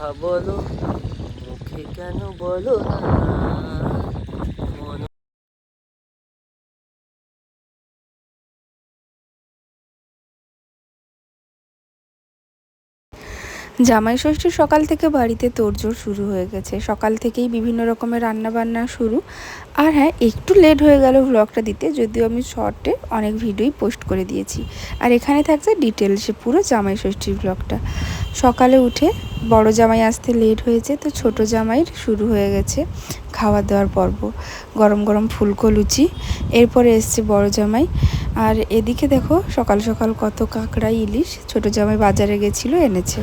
কথা বলো, মুখে কেন বলো না? মন জামাই ষষ্ঠীর সকাল থেকে বাড়িতে তোড়জোড় শুরু হয়ে গেছে। সকাল থেকেই বিভিন্ন রকমের রান্নাবান্না শুরু। আর হ্যাঁ, একটু লেট হয়ে গেল ভ্লগটা দিতে, যদিও আমি শর্টে অনেক ভিডিওই পোস্ট করে দিয়েছি। আর এখানে থাকছে ডিটেলসে পুরো জামাই ষষ্ঠীর ভ্লগটা। সকালে উঠে বড় জামাই আসতে লেট হয়েছে, তো ছোট জামাইয়ের শুরু হয়ে গেছে খাওয়া দাওয়ার পর্ব। গরম গরম ফুলকো লুচি, এরপরে এসছে বড় জামাই। আর এদিকে দেখো সকাল সকাল কত কাঁকড়া, ইলিশ ছোট জামাই বাজারে গেছিলো, এনেছে।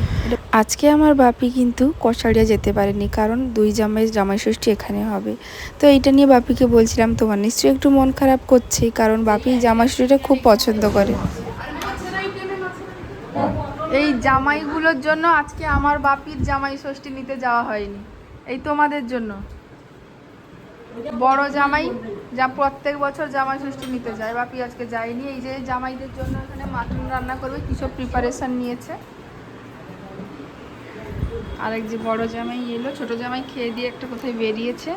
আজকে আমার বাপি কিন্তু কষারিয়া যেতে পারেনি, কারণ দুই জামাই ষষ্ঠী এখানে হবে। তো এইটা নিয়ে বাপিকে বলছিলাম, তোমার নিশ্চয়ই একটু মন খারাপ করছে, কারণ বাপি জামাই ষষ্ঠীটা খুব পছন্দ করে। এই জামাইগুলোর জন্য আজকে আমার বাপির জামাই ষষ্ঠী নিতে যাওয়া হয়নি, এই তোমাদের জন্য। বড় জামাই যা প্রত্যেক বছর জামাই ষষ্ঠী নিতে যায়, বাপি আজকে যায়নি। এই যে জামাইদের জন্য এখানে মাটন রান্না করবে, কিসব প্রিপারেশন নিয়েছে। আরেক যে বড় জামাই এলো, ছোট জামাই খেয়ে দিয়ে একটা কোথায় বেরিয়েছে।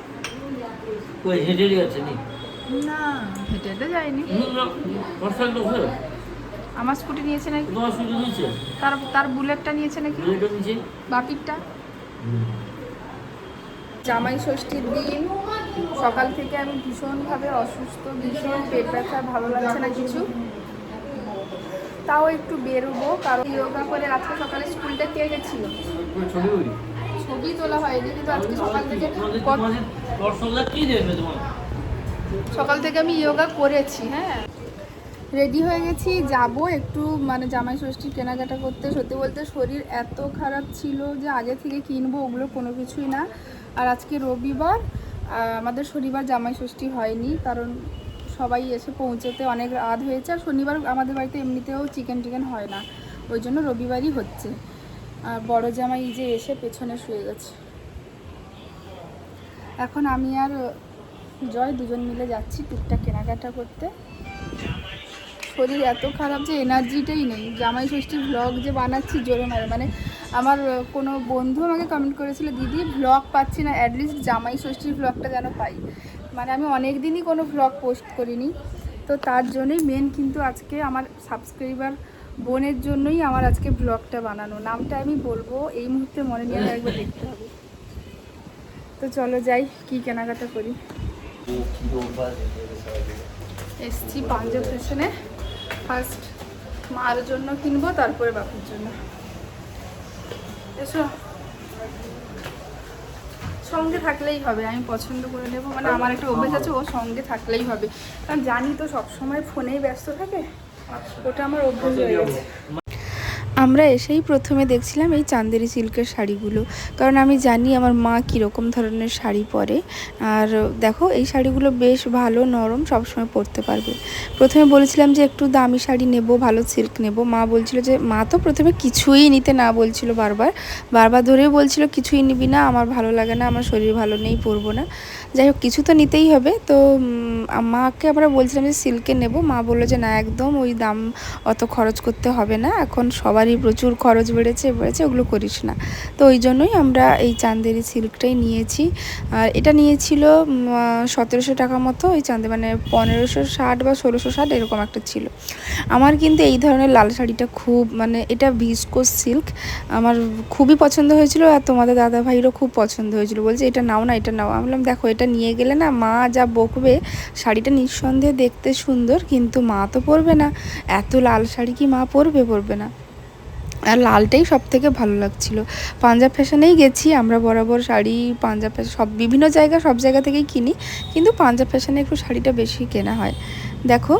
কই হেডেরই আছে নি? না, হেঁটে হেঁটে যায়নি। আমার স্কুটি নিয়েছে নাকি? তোমার স্কুটি নিয়েছে? তার বুলেটটা নিয়েছে নাকি? বুলেটও নিয়েছে? বাপিরটা। জামাই ষষ্ঠীর দিন সকাল থেকে আমি ভীষণভাবে অসুস্থ, ভীষণ পেট ব্যথা, ভালো লাগছে না কিছু। তাও একটু বেরোবো, কারণ যোগা করে আজকে সকালে স্কুলটা কে গেছিল। ছবি তোলা হয়নি, কিন্তু আজকে সকাল থেকে আমি যোগা করেছি। হ্যাঁ, রেডি হয়ে গেছি, যাব একটু মানে জামাই ষষ্ঠীর কেনাকাটা করতে। সত্যি বলতে শরীর এত খারাপ ছিল যে আগে থেকে কিনবো ওগুলো কোনো কিছুই না। আর আজকে রবিবার, আমাদের শনিবার জামাই ষষ্ঠী হয়নি, কারণ সবাই এসে পৌঁছতে অনেক রাত হয়েছে। আর শনিবার আমাদের বাড়িতে এমনিতেও চিকেন হয় না, ওই জন্য রবিবারই হচ্ছে। আর বড় জামাই যে এসে পেছনে শুয়ে গেছে। এখন আমি আর জয় দুজন মিলে যাচ্ছি টুকটাক কেনাকাটা করতে। শরীর এত খারাপ যে এনার্জিটাই নেই। জামাই ষষ্ঠীর ভ্লগ যে বানাচ্ছি জোরে মারে, মানে আমার কোনো বন্ধু আমাকে কমেন্ট করেছিল, দিদি ভ্লগ পাচ্ছি না, অ্যাটলিস্ট জামাই ষষ্ঠীর ভ্লগটা যেন পাই। মানে আমি অনেক দিনই কোনো ভ্লগ পোস্ট করিনি, তো তার জন্যই মেন। কিন্তু আজকে আমার সাবস্ক্রাইবার বোনের জন্যই আমার আজকে ভ্লগটা বানানো। নামটা আমি বলবো এই মুহূর্তে মনে নিয়ে একবার দেখতে হবে। তো চলো যাই, কি কেনাকাটা করি। এসছি পাঞ্জাব ফ্যাশনে। ফার্স্ট মার জন্য কিনবো, তারপরে বাপুর জন্য। এসো, সঙ্গে থাকলেই হবে, আমি পছন্দ করে নেবো। মানে আমার একটা অভ্যেস আছে, ও সঙ্গে থাকলেই হবে, কারণ জানি তো সবসময় ফোনেই ব্যস্ত থাকে, ওটা আমার অভ্যেস হয়ে গেছে। আমরা এসেই প্রথমে দেখছিলাম এই চান্দেরি সিল্কের শাড়িগুলো, কারণ আমি জানি আমার মা কীরকম ধরনের শাড়ি পরে। আর দেখো এই শাড়িগুলো বেশ ভালো, নরম, সবসময় পরতে পারবে। প্রথমে বলেছিলাম যে একটু দামি শাড়ি নেব, ভালো সিল্ক নেব। মা বলছিল যে, মা তো প্রথমে কিছুই নিতে না বলছিল, বারবার ধরেই বলছিল কিছুই নিবি না, আমার ভালো লাগে না, আমার শরীর ভালো নেই, পরবো না। যাই হোক, কিছু তো নিতেই হবে। তো মাকে আমরা বলছিলাম যে সিল্কে নেব। মা বললো যে না, একদম ওই দাম অত খরচ করতে হবে না, এখন সবারই প্রচুর খরচ বেড়েছে, ওগুলো করিস না। তো ওই জন্যই আমরা এই চান্দেরি সিল্কটাই নিয়েছি। আর এটা নিয়েছিল 1700 টাকা মতো, ওই চাঁদে মানে 1560 বা 1660 এরকম একটা ছিল। আমার কিন্তু এই ধরনের লাল শাড়িটা খুব, মানে এটা ভিসকোস সিল্ক, আমার খুবই পছন্দ হয়েছিল। আর তোমাদের দাদা ভাইয়েরও খুব পছন্দ হয়েছিল, বলছে এটা নাও না, এটা নাও। আমি বললাম দেখো, এটা নিয়ে গেলে না মা যা বকবে। শাড়িটা নিঃসন্দেহে দেখতে সুন্দর, কিন্তু মা তো পরবে না, এত লাল শাড়ি কি মা পরবে না। আর লালটাই সব থেকে ভালো লাগছিল। পাঞ্জাব ফ্যাশনেই গেছি আমরা বরাবর, শাড়ি পাঞ্জাব ফ্যাশন সব বিভিন্ন জায়গা, সব জায়গা থেকেই কিনি, কিন্তু পাঞ্জাব ফ্যাশনে একটু শাড়িটা বেশি কেনা হয়। দেখো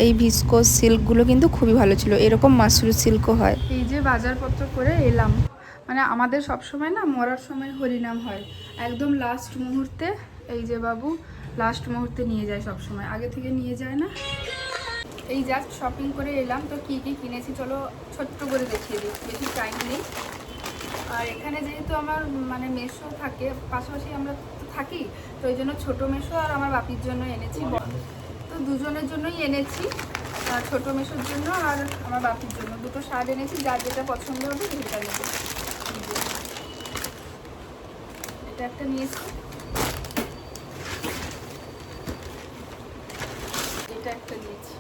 এই ভিসকোস সিল্কগুলো কিন্তু খুবই ভালো ছিল, এরকম মাসরু সিল্কও হয়। এই যে বাজারপত্র করে এলাম, মানে আমাদের সব সময় না মরার সময় হরিনাম হয়, একদম লাস্ট মুহূর্তে। এই যে বাবু লাস্ট মুহূর্তে নিয়ে যায়, সব সময় আগে থেকে নিয়ে যায় না। এই জাস্ট শপিং করে এলাম, তো কী কী কিনেছি চলো ছোট্ট করে দেখিয়ে দিই, বেশি টাইম নেই। আর এখানে যেহেতু আমার মানে মেশো থাকে, পাশাপাশি আমরা তো থাকি, তো ওই জন্য ছোটো মেশো আর আমার বাপির জন্য এনেছি। তো দুজনের জন্যই এনেছি, ছোটো মেশোর জন্য আর আমার বাপির জন্য দুটো শার্ট এনেছি, যার যেটা পছন্দ হবে সেটা নেব। এটা একটা নিয়েছি, এটা একটা নিয়েছি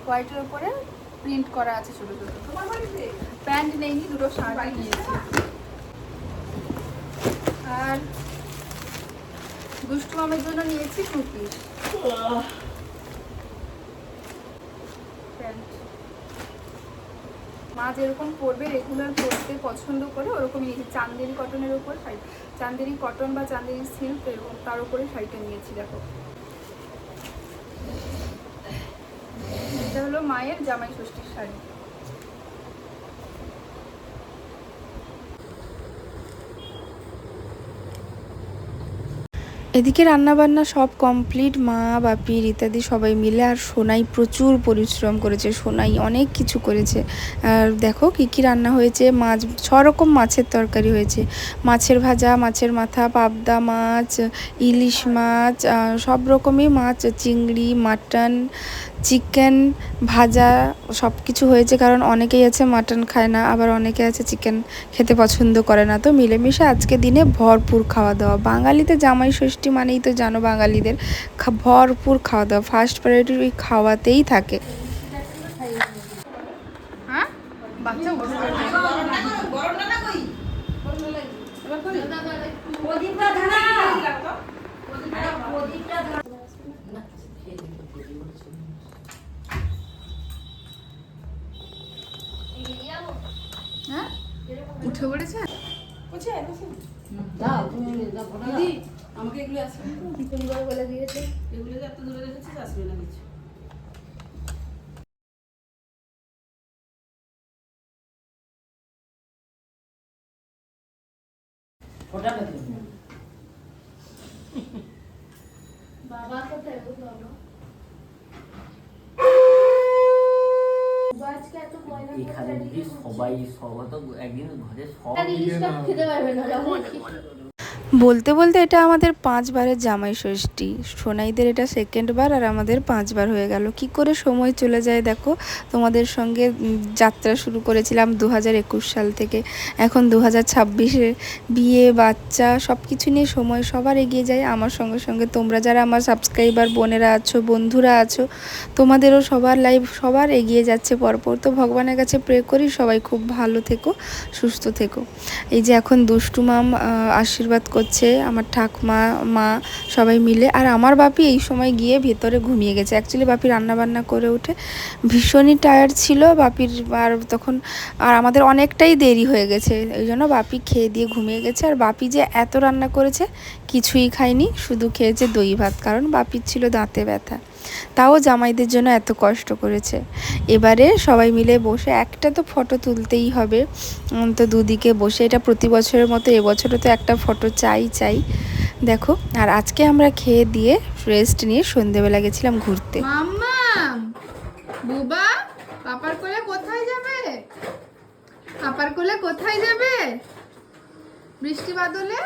হোয়াইটের উপরে প্রিন্ট করা আছে ছোটো ছোটো। প্যান্ট নেইনি, দুটো শার্ট নিয়েছি। আর দুষ্টু মামের জন্য নিয়েছি 2 পিস প্যান্ট। মা যেরকম পরবে, রেগুলার পরতে পছন্দ করে, ওরকমই নিয়েছি। চান্দেরি কটনের উপর শাড়ি, চান্দেরি কটন বা চান্দেরি সিল্ক এরকম তার উপরে শাড়িটা নিয়েছি। দেখো, এটা হলো মায়ের জামাই ষষ্ঠীর শাড়ি। এদিকে রান্নাবান্না সব কমপ্লিট, মা বাপি ইত্যাদি সবাই মিলে। আর সোনাই প্রচুর পরিশ্রম করেছে, সোনাই অনেক কিছু করেছে। আর দেখো কী কী রান্না হয়েছে। মাছ, 6 রকম মাছের তরকারি হয়েছে। মাছের ভাজা, মাছের মাথা, পাবদা মাছ, ইলিশ মাছ, সব রকমই মাছ, চিংড়ি, মাটন, চিকেন ভাজা, সব কিছু হয়েছে। কারণ অনেকেই আছে মাটন খায় না, আবার অনেকে আছে চিকেন খেতে পছন্দ করে না। তো মিলেমিশে আজকে দিনে ভরপুর খাওয়া দাওয়া। বাঙালিতে জামাই ষষ্ঠী মানেই তো জানো, বাঙালিদের ভরপুর খাওয়া দাওয়া, ফার্স্ট প্রায়োরিটি ওই খাওয়াতেই থাকে। হ্যাঁ, বাচ্চা উঠে পড়েছে। আমাকে এগুলো আসবে, তিনবার বলে দিয়েছে। এগুলো এত দূরে রেখেছিস, আসবে না কিছু। বাবা কোথায়? এখানে যদি সবাই তো একদিন ঘরে সব খেতে পারবে না। বলতে বলতে এটা আমাদের 5 বারের জামাই ষষ্ঠী। সোনাইদের এটা 2nd বার, আর আমাদের 5 বার হয়ে গেল। কি করে সময় চলে যায় দেখো। তোমাদের সঙ্গে যাত্রা শুরু করেছিলাম 2021 সাল থেকে, এখন 2026-এ বিয়ে, বাচ্চা সব কিছু নিয়ে সময় সবার এগিয়ে যায়। আমার সঙ্গে সঙ্গে তোমরা যারা আমার সাবস্ক্রাইবার বোনেরা আছো, বন্ধুরা আছো, তোমাদেরও সবার লাইফ সবার এগিয়ে যাচ্ছে পরপর। তো ভগবানের কাছে প্রে করি সবাই খুব ভালো থেকো, সুস্থ থেকো। এই যে এখন দুষ্টু মাম আশীর্বাদ করছে, আমার ঠাকমা, মা সবাই মিলে। আর আমার বাপি এই সময় গিয়ে ভেতরে ঘুমিয়ে গেছে। অ্যাকচুয়ালি বাপি রান্নাবান্না করে উঠে ভীষণই টায়ার্ড ছিল বাপির। আর তখন আর আমাদের অনেকটাই দেরি হয়ে গেছে, এই জন্য বাপি খেয়ে দিয়ে ঘুমিয়ে গেছে। আর বাপি যে এত রান্না করেছে কিছুই খায়নি, শুধু খেয়েছে দই ভাত, কারণ বাপির ছিল দাঁতে ব্যথা। তাও জামাইদের জন্য এত কষ্ট করেছে। এবারে সবাই মিলে বসে একটা তো ফটো তুলতেই হবে, তো দুদিকে বসে। এটা প্রতি বছরের মতো এবছরও তো একটা ফটো চাই। দেখো, আর আজকে আমরা খেয়ে দিয়ে রেস্ট নিয়ে সন্ধেবেলা গেছিলাম ঘুরতে। মাম্মা, বুবা, পাপার কোলে কোথায় যাবে? পাপার কোলে কোথায় যাবে বৃষ্টি বাদলে?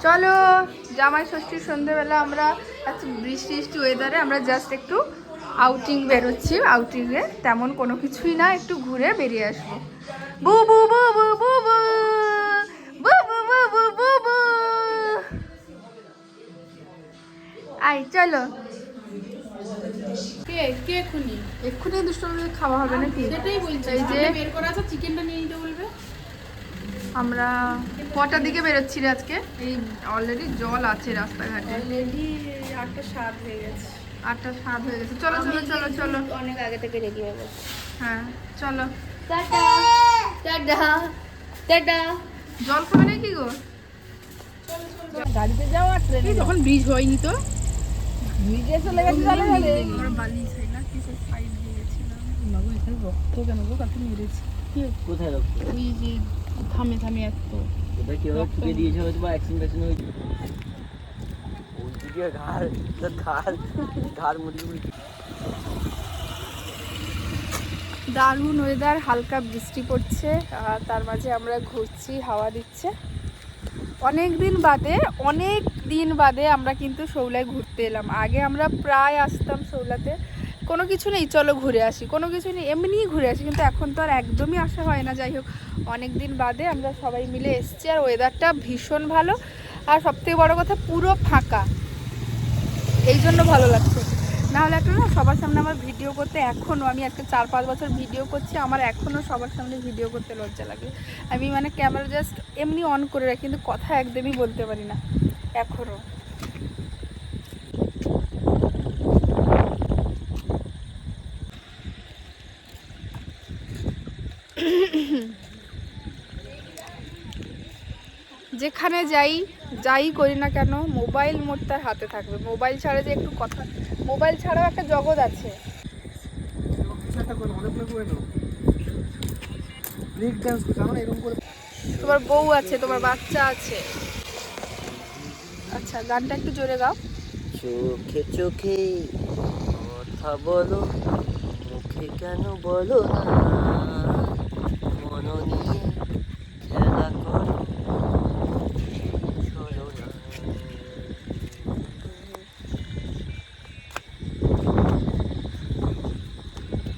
চলো, জামাই ষষ্ঠীর সন্ধ্যেবেলা আমরা বৃষ্টি ওয়েদারে আমরা জাস্ট একটু আউটিং বেরোচ্ছি। আউটিংয়ে তেমন কোনো কিছুই না, একটু ঘুরে বেরিয়ে আসবো। বু বু বু বু বু বু বু বু বু বু বু বু। আই চলো। এক্ষুনি দুষ্টু খাওয়া হবে নাকি? সেটাই বলছি, এই যে বের করা আছে, চিকেনটা নিয়ে নিতে বলবে। আমরা কটার দিকে বেরোচ্ছি রে আজকে? এই অলরেডি জল আছে রাস্তাঘাটে, অলরেডি 8:07 হয়ে গেছে। 8:07 হয়ে গেছে। চলো চলো চলো চলো, অনেক আগে থেকে রেডি হয়ে গেছে। হ্যাঁ চলো। Tata tata tata. জল খাবে নাকি গো? গাড়িতে যাওয়া ট্রেনে যখন ব্রিজ হয়নি তো ব্রিজে চলে গেছে। আমরা বালি খাই না, কিছু সাইড দিয়ে গেছিলাম। মাগো এখানে রক্ত কেন গো? কাকে মেরেছে? কোথায় রক্ত? ওই যে থামে এত ওটা কি হবে? ঠুকে দিয়েছে হয়তো, বা অ্যাক্সিডেন্ট হয়েছে। ওইদিকে ঘাড় মুড়ি। দারুণ ওয়েদার, হালকা বৃষ্টি পড়ছে, আর তার মাঝে আমরা ঘুরছি, হাওয়া দিচ্ছে। অনেক দিন বাদে আমরা কিন্তু শৌলায় ঘুরতে এলাম। আগে আমরা প্রায় আসতাম শৌলাতে, কোনো কিছু নেই, চলো ঘুরে আসি, কোনো কিছু নেই, এমনিই ঘুরে আসি, কিন্তু এখন তো আর একদমই আসা হয় না। যাই হোক, অনেক দিন বাদে আমরা সবাই মিলে এসছি, আর ওয়েদারটা ভীষণ ভালো, আর সবথেকে বড় কথা পুরো ফাঁকা, এই জন্য ভালো লাগছে। না হলে একটা না সবার সামনে আমার ভিডিও করতে, এখনও আমি একটা 4-5 বছর ভিডিও করছি, আমার এখনও সবার সামনে ভিডিও করতে লজ্জা লাগে। আমি মানে ক্যামেরা জাস্ট এমনি অন করে রাখি, কিন্তু কথা একদমই বলতে পারি না এখনও। যেখানে যাই করি না কেন, মোবাইল মোর তার হাতে থাকবে। মোবাইল ছাড়া যে একটু কথা, মোবাইল ছাড়াও একটা জগৎ আছে। তোমার বউ আছে, তোমার বাচ্চা আছে। আচ্ছা, গানটা একটু জোরে গাও। চোখে চোখে কথা বলো, মুখে কেন বলো না?